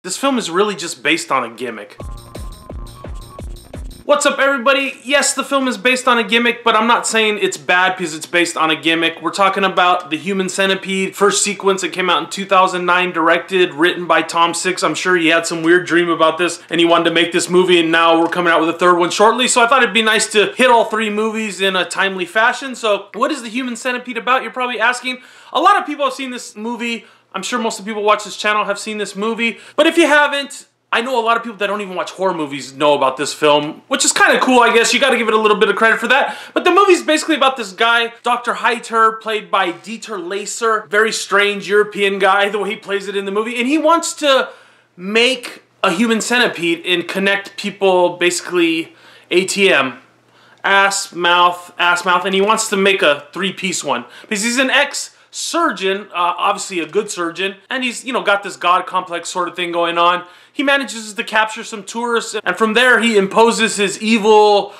this film is really just based on a gimmick. What's up, everybody? Yes, the film is based on a gimmick, but I'm not saying it's bad because it's based on a gimmick. We're talking about the Human Centipede first sequence. It came out in 2009, directed, written by Tom Six. I'm sure he had some weird dream about this and he wanted to make this movie, and now we're coming out with a third one shortly. So I thought it'd be nice to hit all three movies in a timely fashion. So what is the Human Centipede about? You're probably asking. A lot of people have seen this movie. I'm sure most of the people who watch this channel have seen this movie. But if you haven't, I know a lot of people that don't even watch horror movies know about this film, which is kind of cool, I guess. You got to give it a little bit of credit for that. But the movie's basically about this guy, Dr. Heiter, played by Dieter Laser. Very strange European guy, the way he plays it in the movie. And he wants to make a human centipede and connect people, basically ATM. Ass, mouth, and he wants to make a three-piece one. Because he's an ex-surgeon, obviously a good surgeon, and he's, you know, got this God complex sort of thing going on. He manages to capture some tourists, and from there he imposes his evil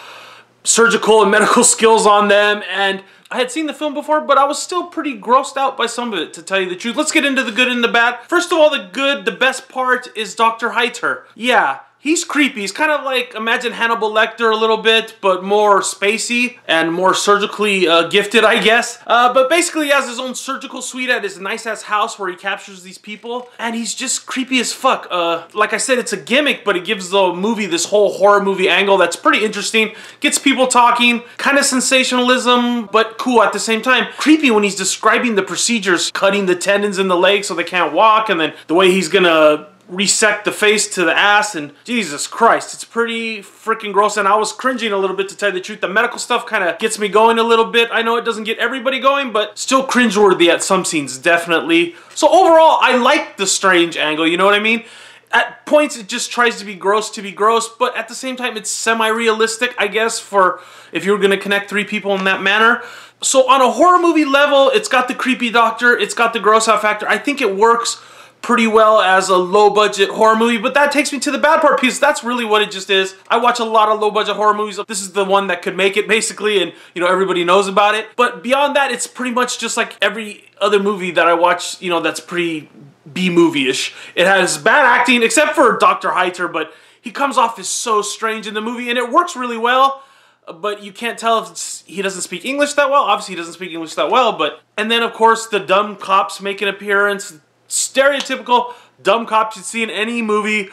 surgical and medical skills on them. And I had seen the film before, but I was still pretty grossed out by some of it, to tell you the truth. Let's get into the good and the bad. First of all, the good, the best part is Dr. Heiter. Yeah. He's creepy. He's kind of like, imagine Hannibal Lecter a little bit, but more spacey and more surgically gifted, I guess. But basically he has his own surgical suite at his nice-ass house where he captures these people, and he's just creepy as fuck. Like I said, it's a gimmick, but it gives the movie this whole horror movie angle that's pretty interesting. Gets people talking, kind of sensationalism, but cool at the same time. Creepy when he's describing the procedures, cutting the tendons in the leg so they can't walk, and then the way he's gonna resect the face to the ass, and Jesus Christ, it's pretty freaking gross, and I was cringing a little bit, to tell you the truth. The medical stuff kind of gets me going a little bit. I know it doesn't get everybody going, but still cringeworthy at some scenes, definitely. So overall, I like the strange angle, you know what I mean? At points, it just tries to be gross, but at the same time, it's semi-realistic, I guess, for if you're going to connect three people in that manner. So on a horror movie level, it's got the creepy doctor, it's got the gross out factor. I think it works pretty well as a low-budget horror movie, but that takes me to the bad part, because that's really what it just is. I watch a lot of low-budget horror movies. This is the one that could make it, basically, and, you know, everybody knows about it. But beyond that, it's pretty much just like every other movie that I watch, you know, that's pretty B-movie-ish. It has bad acting, except for Dr. Heiter, but he comes off as so strange in the movie, and it works really well. But you can't tell if he doesn't speak English that well. Obviously, he doesn't speak English that well, but... And then, of course, the dumb cops make an appearance. Stereotypical dumb cops you'd see in any movie.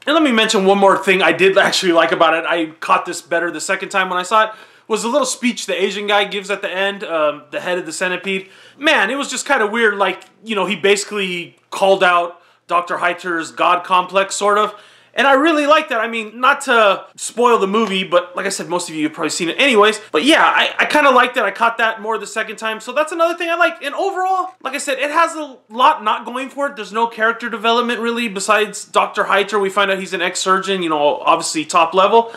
And let me mention one more thing I did actually like about it. I caught this better the second time when I saw it. Was the little speech the Asian guy gives at the end, the head of the centipede. Man, it was just kind of weird. Like, you know, he basically called out Dr. Heiter's God complex, sort of. And I really like that. I mean, not to spoil the movie, but like I said, most of you have probably seen it anyways. But yeah, I kind of liked it. I caught that more the second time. So that's another thing I like. And overall, like I said, it has a lot not going for it. There's no character development really besides Dr. Heiter. We find out he's an ex-surgeon, you know, obviously top level.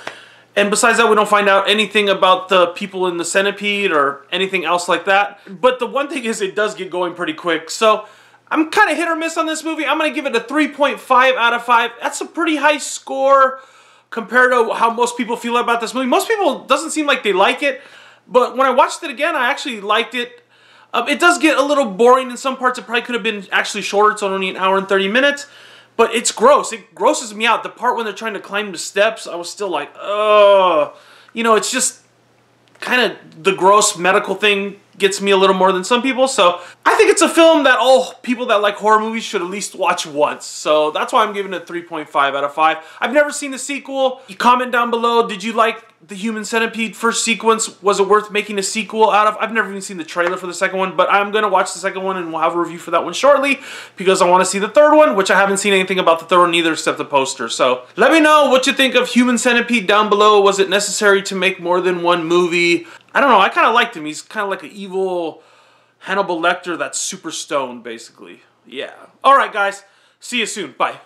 And besides that, we don't find out anything about the people in the centipede or anything else like that. But the one thing is, it does get going pretty quick. So I'm kind of hit or miss on this movie. I'm going to give it a 3.5 out of 5. That's a pretty high score compared to how most people feel about this movie. Most people, doesn't seem like they like it, but when I watched it again, I actually liked it. It does get a little boring in some parts. It probably could have been actually shorter. It's only an hour and 30 minutes, but it's gross. It grosses me out. The part when they're trying to climb the steps, I was still like, ugh. You know, it's just kind of the gross medical thing gets me a little more than some people. So I think it's a film that all people that like horror movies should at least watch once. So that's why I'm giving it a 3.5 out of 5. I've never seen the sequel. You comment down below, did you like the Human Centipede first sequence? Was it worth making a sequel out of? I've never even seen the trailer for the second one, but I'm going to watch the second one and we'll have a review for that one shortly, because I want to see the third one, which I haven't seen anything about the third one either except the poster. So let me know what you think of Human Centipede down below. Was it necessary to make more than one movie? I don't know. I kind of liked him. He's kind of like an evil Hannibal Lecter that's super stoned, basically. Yeah. All right, guys. See you soon. Bye.